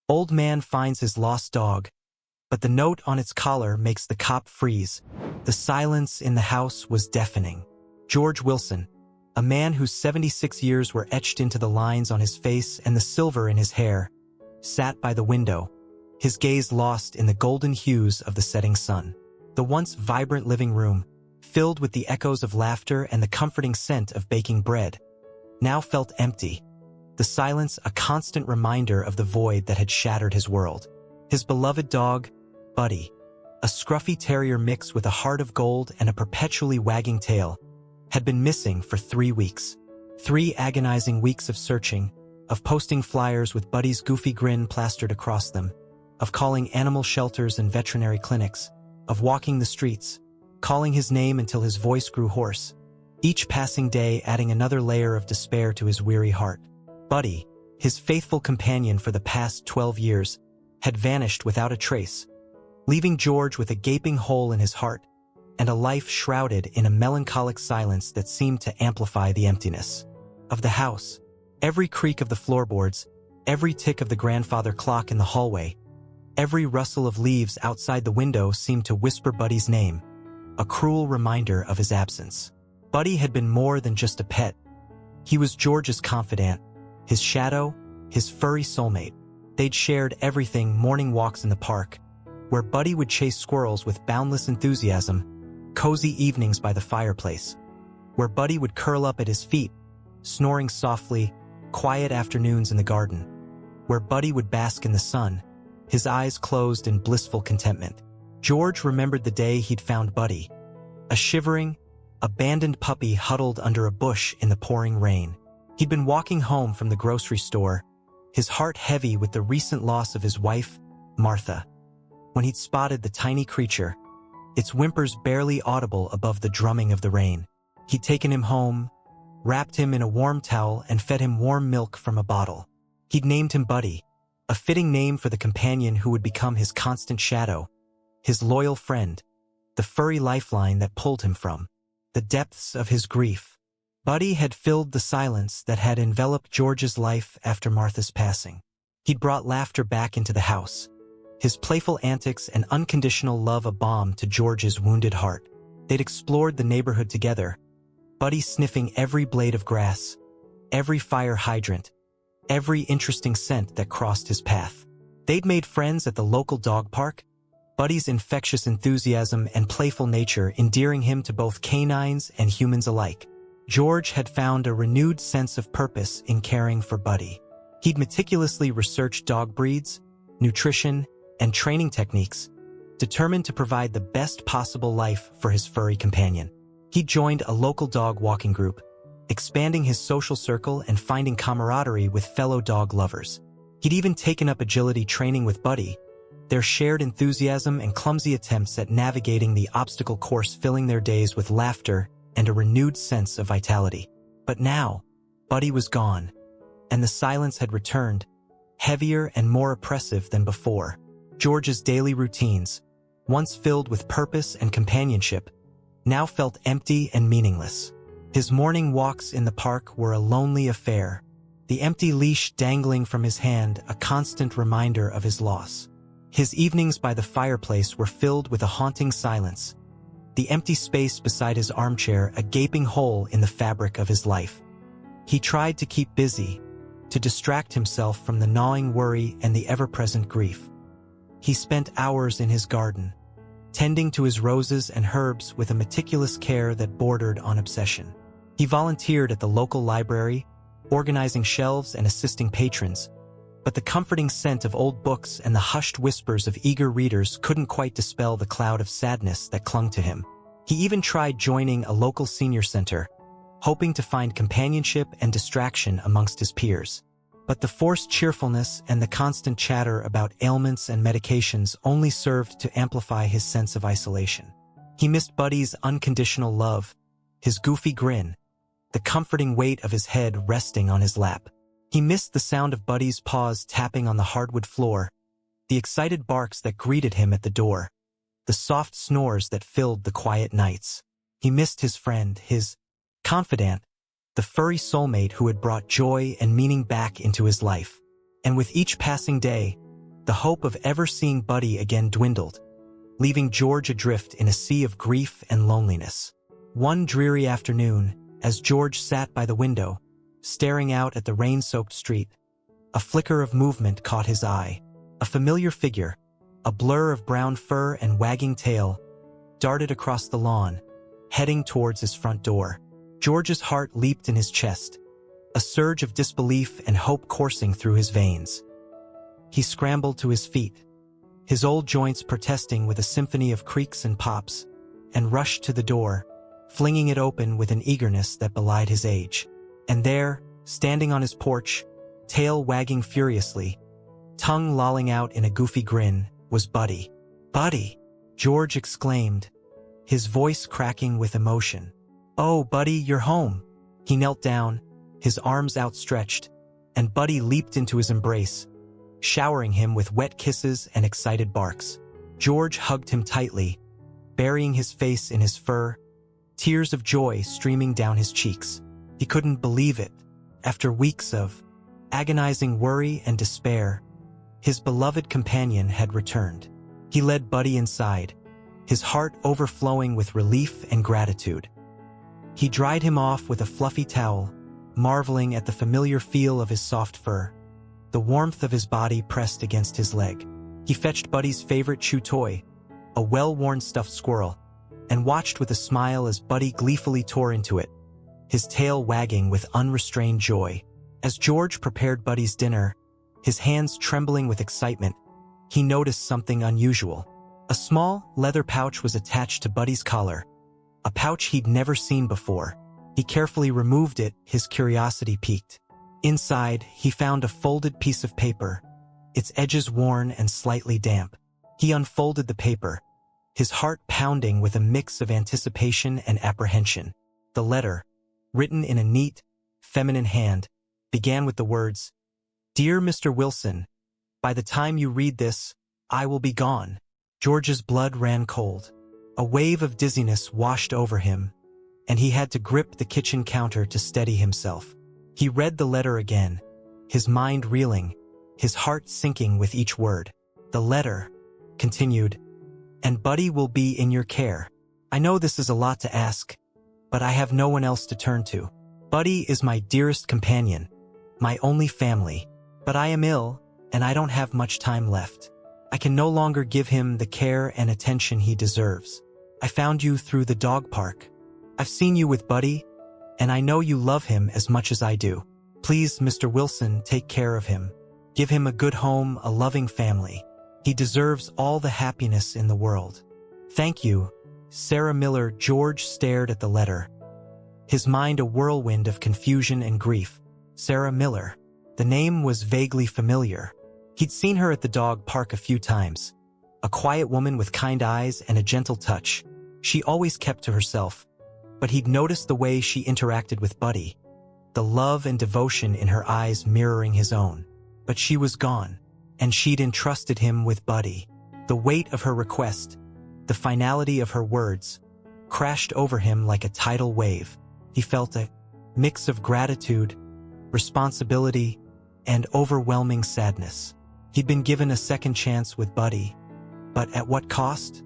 Old man finds his lost dog, but the note on its collar makes the cop freeze. The silence in the house was deafening. George Wilson, a man whose 76 years were etched into the lines on his face and the silver in his hair, sat by the window, his gaze lost in the golden hues of the setting sun. The once vibrant living room, filled with the echoes of laughter and the comforting scent of baking bread, now felt empty. The silence a constant reminder of the void that had shattered his world. His beloved dog, Buddy, a scruffy terrier mix with a heart of gold and a perpetually wagging tail, had been missing for 3 weeks. 3 agonizing weeks of searching, of posting flyers with Buddy's goofy grin plastered across them, of calling animal shelters and veterinary clinics, of walking the streets, calling his name until his voice grew hoarse, each passing day adding another layer of despair to his weary heart. Buddy, his faithful companion for the past 12 years, had vanished without a trace, leaving George with a gaping hole in his heart and a life shrouded in a melancholic silence that seemed to amplify the emptiness of the house. Every creak of the floorboards, every tick of the grandfather clock in the hallway, every rustle of leaves outside the window seemed to whisper Buddy's name, a cruel reminder of his absence. Buddy had been more than just a pet. He was George's confidant, his shadow, his furry soulmate. They'd shared everything: morning walks in the park, where Buddy would chase squirrels with boundless enthusiasm, cozy evenings by the fireplace, where Buddy would curl up at his feet, snoring softly, quiet afternoons in the garden, where Buddy would bask in the sun, his eyes closed in blissful contentment. George remembered the day he'd found Buddy, a shivering, abandoned puppy huddled under a bush in the pouring rain. He'd been walking home from the grocery store, his heart heavy with the recent loss of his wife, Martha, when he'd spotted the tiny creature, its whimpers barely audible above the drumming of the rain. He'd taken him home, wrapped him in a warm towel, and fed him warm milk from a bottle. He'd named him Buddy, a fitting name for the companion who would become his constant shadow, his loyal friend, the furry lifeline that pulled him from the depths of his grief. Buddy had filled the silence that had enveloped George's life after Martha's passing. He'd brought laughter back into the house, his playful antics and unconditional love a balm to George's wounded heart. They'd explored the neighborhood together, Buddy sniffing every blade of grass, every fire hydrant, every interesting scent that crossed his path. They'd made friends at the local dog park, Buddy's infectious enthusiasm and playful nature endearing him to both canines and humans alike. George had found a renewed sense of purpose in caring for Buddy. He'd meticulously researched dog breeds, nutrition, and training techniques, determined to provide the best possible life for his furry companion. He joined a local dog walking group, expanding his social circle and finding camaraderie with fellow dog lovers. He'd even taken up agility training with Buddy, their shared enthusiasm and clumsy attempts at navigating the obstacle course filling their days with laughter and a renewed sense of vitality. But now, Buddy was gone, and the silence had returned, heavier and more oppressive than before. George's daily routines, once filled with purpose and companionship, now felt empty and meaningless. His morning walks in the park were a lonely affair, the empty leash dangling from his hand a constant reminder of his loss. His evenings by the fireplace were filled with a haunting silence, the empty space beside his armchair a gaping hole in the fabric of his life. He tried to keep busy, to distract himself from the gnawing worry and the ever-present grief. He spent hours in his garden, tending to his roses and herbs with a meticulous care that bordered on obsession. He volunteered at the local library, organizing shelves and assisting patrons, but the comforting scent of old books and the hushed whispers of eager readers couldn't quite dispel the cloud of sadness that clung to him. He even tried joining a local senior center, hoping to find companionship and distraction amongst his peers. But the forced cheerfulness and the constant chatter about ailments and medications only served to amplify his sense of isolation. He missed Buddy's unconditional love, his goofy grin, the comforting weight of his head resting on his lap. He missed the sound of Buddy's paws tapping on the hardwood floor, the excited barks that greeted him at the door, the soft snores that filled the quiet nights. He missed his friend, his confidant, the furry soulmate who had brought joy and meaning back into his life. And with each passing day, The hope of ever seeing Buddy again dwindled, leaving George adrift in a sea of grief and loneliness. One dreary afternoon, as George sat by the window, staring out at the rain-soaked street, a flicker of movement caught his eye. A familiar figure, a blur of brown fur and wagging tail, darted across the lawn, heading towards his front door. George's heart leaped in his chest, a surge of disbelief and hope coursing through his veins. He scrambled to his feet, his old joints protesting with a symphony of creaks and pops, and rushed to the door, flinging it open with an eagerness that belied his age. And there, standing on his porch, tail wagging furiously, tongue lolling out in a goofy grin, was Buddy. "Buddy!" George exclaimed, his voice cracking with emotion. "Oh, Buddy, you're home!" He knelt down, his arms outstretched, and Buddy leaped into his embrace, showering him with wet kisses and excited barks. George hugged him tightly, burying his face in his fur, tears of joy streaming down his cheeks. He couldn't believe it. After weeks of agonizing worry and despair, his beloved companion had returned. He led Buddy inside, his heart overflowing with relief and gratitude. He dried him off with a fluffy towel, marveling at the familiar feel of his soft fur, the warmth of his body pressed against his leg. He fetched Buddy's favorite chew toy, a well-worn stuffed squirrel, and watched with a smile as Buddy gleefully tore into it, his tail wagging with unrestrained joy. As George prepared Buddy's dinner, his hands trembling with excitement, he noticed something unusual. A small, leather pouch was attached to Buddy's collar, a pouch he'd never seen before. He carefully removed it, his curiosity piqued. Inside, he found a folded piece of paper, its edges worn and slightly damp. He unfolded the paper, his heart pounding with a mix of anticipation and apprehension. The letter, written in a neat, feminine hand, began with the words, "Dear Mr. Wilson, by the time you read this, I will be gone." George's blood ran cold. A wave of dizziness washed over him, and he had to grip the kitchen counter to steady himself. He read the letter again, his mind reeling, his heart sinking with each word. The letter continued, "And Buddy will be in your care. I know this is a lot to ask, but I have no one else to turn to. Buddy is my dearest companion, my only family, but I am ill, and I don't have much time left. I can no longer give him the care and attention he deserves. I found you through the dog park. I've seen you with Buddy, and I know you love him as much as I do. Please, Mr. Wilson, take care of him. Give him a good home, a loving family. He deserves all the happiness in the world. Thank you, Sarah Miller." George stared at the letter, his mind a whirlwind of confusion and grief. Sarah Miller. The name was vaguely familiar. He'd seen her at the dog park a few times. A quiet woman with kind eyes and a gentle touch. She always kept to herself, but he'd noticed the way she interacted with Buddy, the love and devotion in her eyes mirroring his own. But she was gone, and she'd entrusted him with Buddy. The weight of her request, the finality of her words, crashed over him like a tidal wave. He felt a mix of gratitude, responsibility, and overwhelming sadness. He'd been given a second chance with Buddy, but at what cost?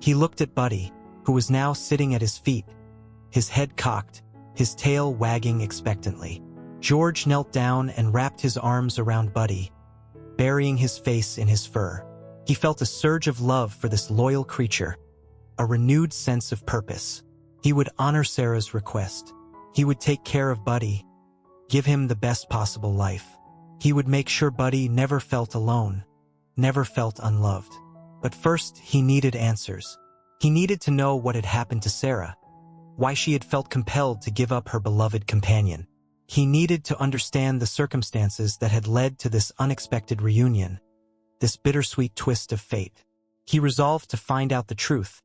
He looked at Buddy, who was now sitting at his feet, his head cocked, his tail wagging expectantly. George knelt down and wrapped his arms around Buddy, burying his face in his fur. He felt a surge of love for this loyal creature, a renewed sense of purpose. He would honor Sarah's request. He would take care of Buddy, give him the best possible life. He would make sure Buddy never felt alone, never felt unloved. But first, he needed answers. He needed to know what had happened to Sarah, why she had felt compelled to give up her beloved companion. He needed to understand the circumstances that had led to this unexpected reunion, this bittersweet twist of fate. He resolved to find out the truth,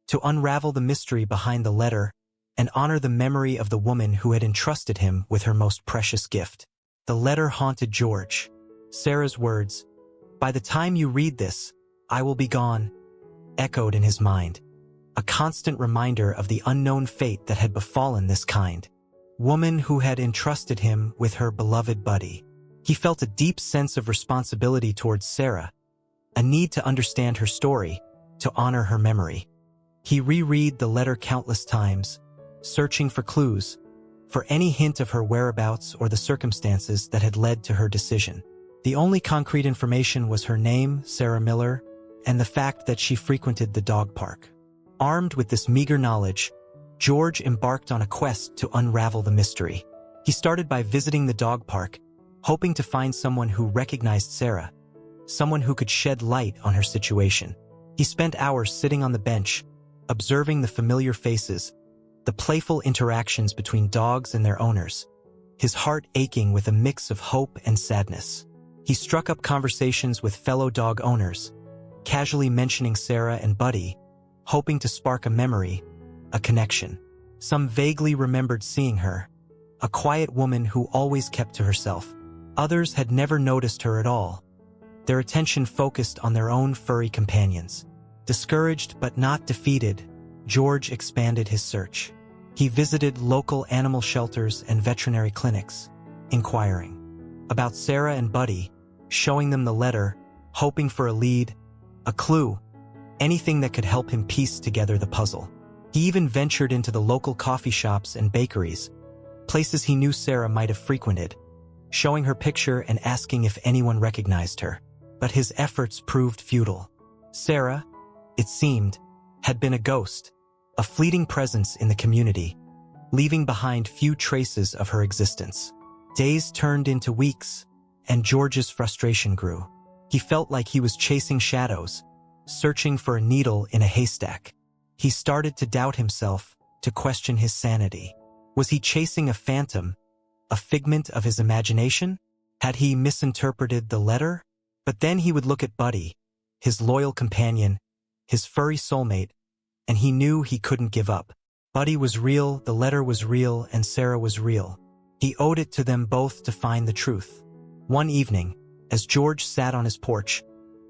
to unravel the mystery behind the letter, and honor the memory of the woman who had entrusted him with her most precious gift. The letter haunted George. Sarah's words, "By the time you read this, I will be gone," echoed in his mind, a constant reminder of the unknown fate that had befallen this kind woman who had entrusted him with her beloved Buddy. He felt a deep sense of responsibility towards Sarah, a need to understand her story, to honor her memory. He reread the letter countless times, searching for clues, for any hint of her whereabouts or the circumstances that had led to her decision. The only concrete information was her name, Sarah Miller, and the fact that she frequented the dog park. Armed with this meager knowledge, George embarked on a quest to unravel the mystery. He started by visiting the dog park, hoping to find someone who recognized Sarah, someone who could shed light on her situation. He spent hours sitting on the bench, observing the familiar faces, the playful interactions between dogs and their owners, his heart aching with a mix of hope and sadness. He struck up conversations with fellow dog owners, casually mentioning Sarah and Buddy, hoping to spark a memory, a connection. Some vaguely remembered seeing her, a quiet woman who always kept to herself. Others had never noticed her at all, their attention focused on their own furry companions. Discouraged but not defeated, George expanded his search. He visited local animal shelters and veterinary clinics, inquiring about Sarah and Buddy, showing them the letter, hoping for a lead, a clue, anything that could help him piece together the puzzle. He even ventured into the local coffee shops and bakeries, places he knew Sarah might have frequented, showing her picture and asking if anyone recognized her. But his efforts proved futile. Sarah, it seemed, had been a ghost, a fleeting presence in the community, leaving behind few traces of her existence. Days turned into weeks, and George's frustration grew. He felt like he was chasing shadows, searching for a needle in a haystack. He started to doubt himself, to question his sanity. Was he chasing a phantom, a figment of his imagination? Had he misinterpreted the letter? But then he would look at Buddy, his loyal companion, his furry soulmate, and he knew he couldn't give up. Buddy was real, the letter was real, and Sarah was real. He owed it to them both to find the truth. One evening, as George sat on his porch,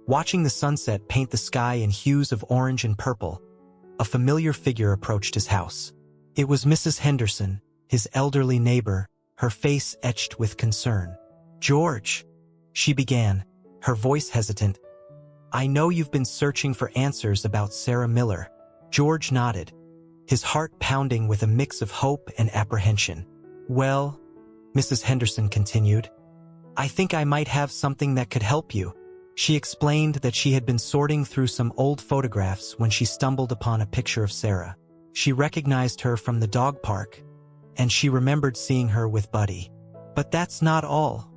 watching the sunset paint the sky in hues of orange and purple, a familiar figure approached his house. It was Mrs. Henderson, his elderly neighbor, her face etched with concern. "George," she began, her voice hesitant, "I know you've been searching for answers about Sarah Miller." George nodded, his heart pounding with a mix of hope and apprehension. "Well," Mrs. Henderson continued, "I think I might have something that could help you." She explained that she had been sorting through some old photographs when she stumbled upon a picture of Sarah. She recognized her from the dog park, and she remembered seeing her with Buddy. "But that's not all,"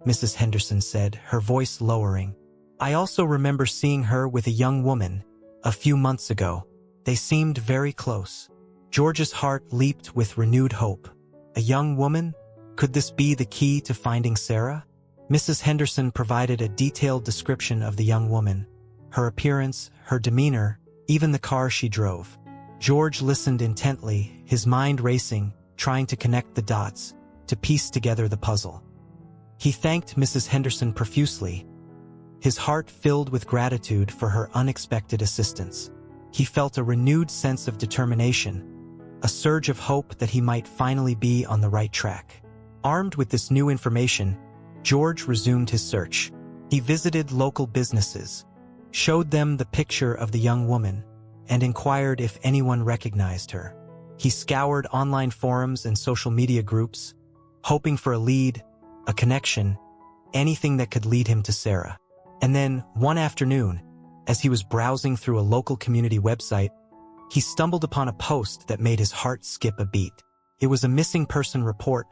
Mrs. Henderson said, her voice lowering. "I also remember seeing her with a young woman, a few months ago. They seemed very close." George's heart leaped with renewed hope. A young woman? Could this be the key to finding Sarah? Mrs. Henderson provided a detailed description of the young woman, her appearance, her demeanor, even the car she drove. George listened intently, his mind racing, trying to connect the dots, to piece together the puzzle. He thanked Mrs. Henderson profusely, his heart filled with gratitude for her unexpected assistance. He felt a renewed sense of determination, a surge of hope that he might finally be on the right track. Armed with this new information, George resumed his search. He visited local businesses, showed them the picture of the young woman, and inquired if anyone recognized her. He scoured online forums and social media groups, hoping for a lead, a connection, anything that could lead him to Sarah. And then, one afternoon, as he was browsing through a local community website, he stumbled upon a post that made his heart skip a beat. It was a missing person report,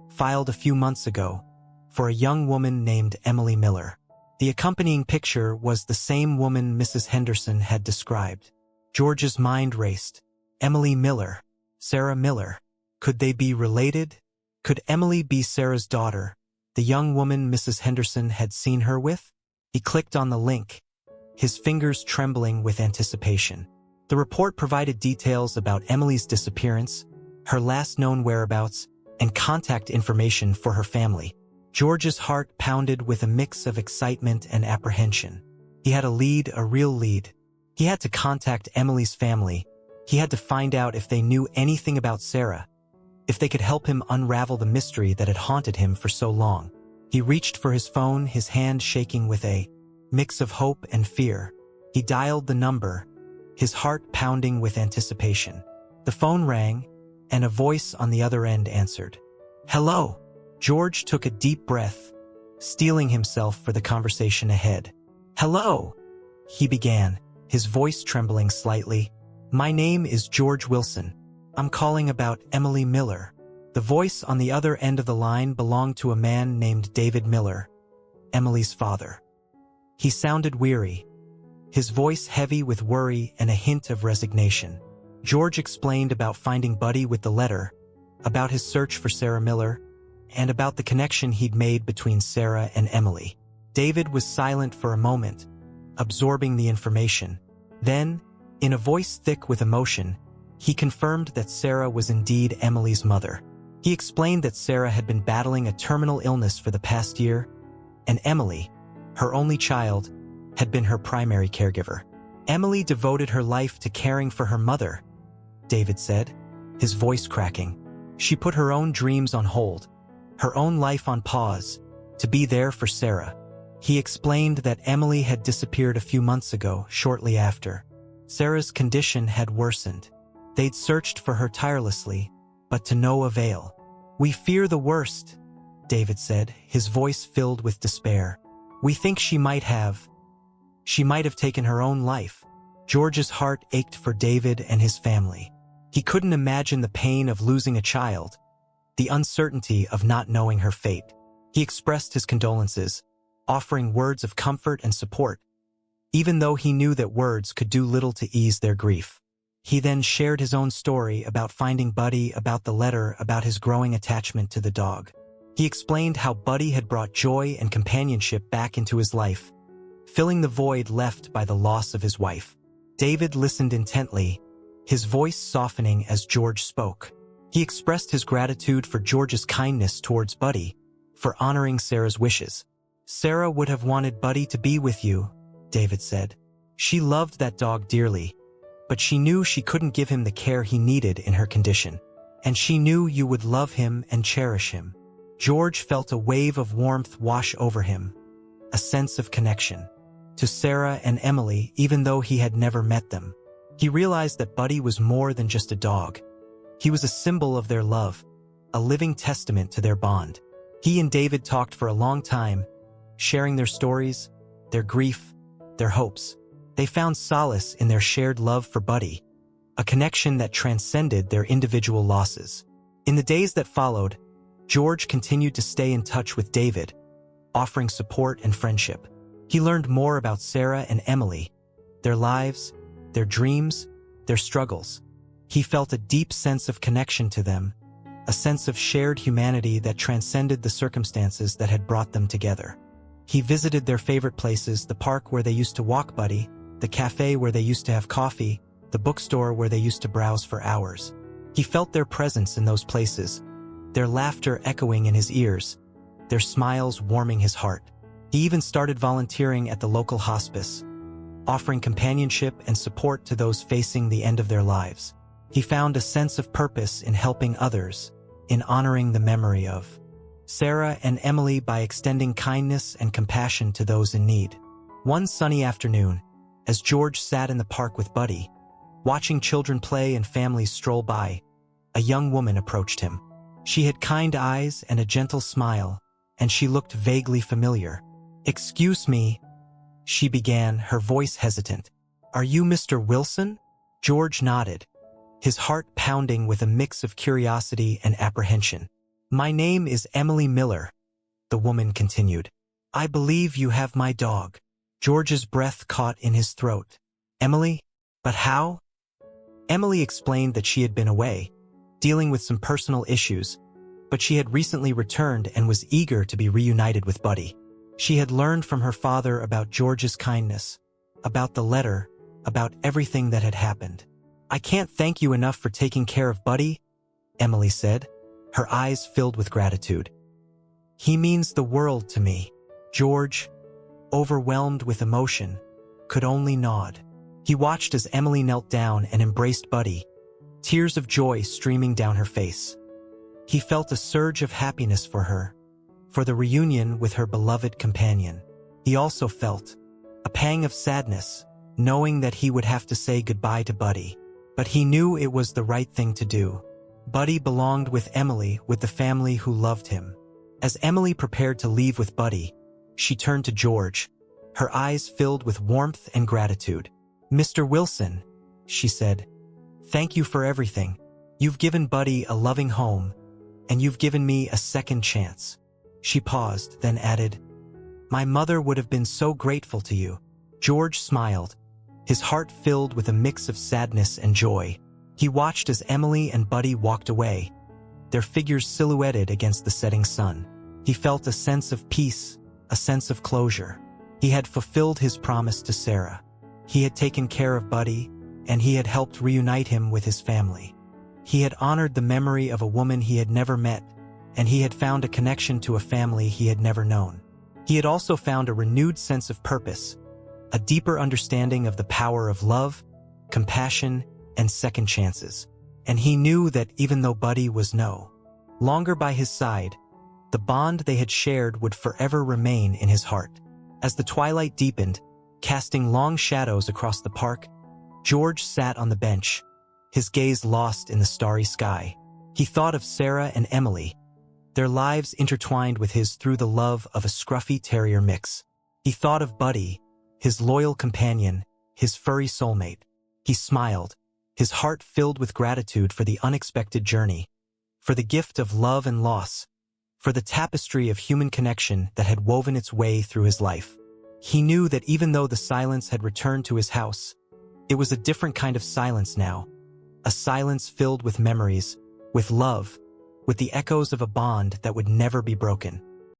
filed a few months ago, for a young woman named Emily Miller. The accompanying picture was the same woman Mrs. Henderson had described. George's mind raced. Emily Miller, Sarah Miller. Could they be related? Could Emily be Sarah's daughter, the young woman Mrs. Henderson had seen her with? He clicked on the link, his fingers trembling with anticipation. The report provided details about Emily's disappearance, her last known whereabouts, and contact information for her family. George's heart pounded with a mix of excitement and apprehension. He had a lead, a real lead. He had to contact Emily's family. He had to find out if they knew anything about Sarah, if they could help him unravel the mystery that had haunted him for so long. He reached for his phone, his hand shaking with a mix of hope and fear. He dialed the number, his heart pounding with anticipation. The phone rang, and a voice on the other end answered. "Hello." George took a deep breath, steeling himself for the conversation ahead. "Hello," he began, his voice trembling slightly. "My name is George Wilson. I'm calling about Emily Miller." The voice on the other end of the line belonged to a man named David Miller, Emily's father. He sounded weary, his voice heavy with worry and a hint of resignation. George explained about finding Buddy with the letter, about his search for Sarah Miller, and about the connection he'd made between Sarah and Emily. David was silent for a moment, absorbing the information. Then, in a voice thick with emotion, he confirmed that Sarah was indeed Emily's mother. He explained that Sarah had been battling a terminal illness for the past year, and Emily, her only child, had been her primary caregiver. Emily devoted her life to caring for her mother, David said, his voice cracking. She put her own dreams on hold, her own life on pause, to be there for Sarah. He explained that Emily had disappeared a few months ago, shortly after. Sarah's condition had worsened. They'd searched for her tirelessly, but to no avail. "We fear the worst," David said, his voice filled with despair. "We think she might have taken her own life." George's heart ached for David and his family. He couldn't imagine the pain of losing a child, the uncertainty of not knowing her fate. He expressed his condolences, offering words of comfort and support, even though he knew that words could do little to ease their grief. He then shared his own story about finding Buddy, about the letter, about his growing attachment to the dog. He explained how Buddy had brought joy and companionship back into his life, filling the void left by the loss of his wife. David listened intently, his voice softening as George spoke. He expressed his gratitude for George's kindness towards Buddy, for honoring Sarah's wishes. "Sarah would have wanted Buddy to be with you," David said. "She loved that dog dearly, but she knew she couldn't give him the care he needed in her condition. And she knew you would love him and cherish him." George felt a wave of warmth wash over him, a sense of connection to Sarah and Emily, even though he had never met them. He realized that Buddy was more than just a dog. He was a symbol of their love, a living testament to their bond. He and David talked for a long time, sharing their stories, their grief, their hopes. They found solace in their shared love for Buddy, a connection that transcended their individual losses. In the days that followed, George continued to stay in touch with David, offering support and friendship. He learned more about Sarah and Emily, their lives, their dreams, their struggles. He felt a deep sense of connection to them, a sense of shared humanity that transcended the circumstances that had brought them together. He visited their favorite places, the park where they used to walk Buddy, the cafe where they used to have coffee, the bookstore where they used to browse for hours. He felt their presence in those places, their laughter echoing in his ears, their smiles warming his heart. He even started volunteering at the local hospice, offering companionship and support to those facing the end of their lives. He found a sense of purpose in helping others, in honoring the memory of Sarah and Emily by extending kindness and compassion to those in need. One sunny afternoon, as George sat in the park with Buddy, watching children play and families stroll by, a young woman approached him. She had kind eyes and a gentle smile, and she looked vaguely familiar. "Excuse me," she began, her voice hesitant. "Are you Mr. Wilson?" George nodded, his heart pounding with a mix of curiosity and apprehension. "My name is Emily Miller," the woman continued. "I believe you have my dog." George's breath caught in his throat. "Emily? But how?" Emily explained that she had been away, dealing with some personal issues, but she had recently returned and was eager to be reunited with Buddy. She had learned from her father about George's kindness, about the letter, about everything that had happened. "I can't thank you enough for taking care of Buddy," Emily said, her eyes filled with gratitude. "He means the world to me." George, overwhelmed with emotion, could only nod. He watched as Emily knelt down and embraced Buddy, tears of joy streaming down her face. He felt a surge of happiness for her, for the reunion with her beloved companion. He also felt a pang of sadness, knowing that he would have to say goodbye to Buddy. But he knew it was the right thing to do. Buddy belonged with Emily, with the family who loved him. As Emily prepared to leave with Buddy, she turned to George, her eyes filled with warmth and gratitude. "Mr. Wilson," she said, "thank you for everything. You've given Buddy a loving home, and you've given me a second chance." She paused, then added, "My mother would have been so grateful to you." George smiled, his heart filled with a mix of sadness and joy. He watched as Emily and Buddy walked away, their figures silhouetted against the setting sun. He felt a sense of peace, a sense of closure. He had fulfilled his promise to Sarah. He had taken care of Buddy, and he had helped reunite him with his family. He had honored the memory of a woman he had never met, and he had found a connection to a family he had never known. He had also found a renewed sense of purpose, a deeper understanding of the power of love, compassion, and second chances. And he knew that even though Buddy was no longer by his side, the bond they had shared would forever remain in his heart. As the twilight deepened, casting long shadows across the park, George sat on the bench, his gaze lost in the starry sky. He thought of Sarah and Emily, their lives intertwined with his through the love of a scruffy terrier mix. He thought of Buddy, his loyal companion, his furry soulmate. He smiled, his heart filled with gratitude for the unexpected journey, for the gift of love and loss, for the tapestry of human connection that had woven its way through his life. He knew that even though the silence had returned to his house, it was a different kind of silence now, a silence filled with memories, with love, with the echoes of a bond that would never be broken.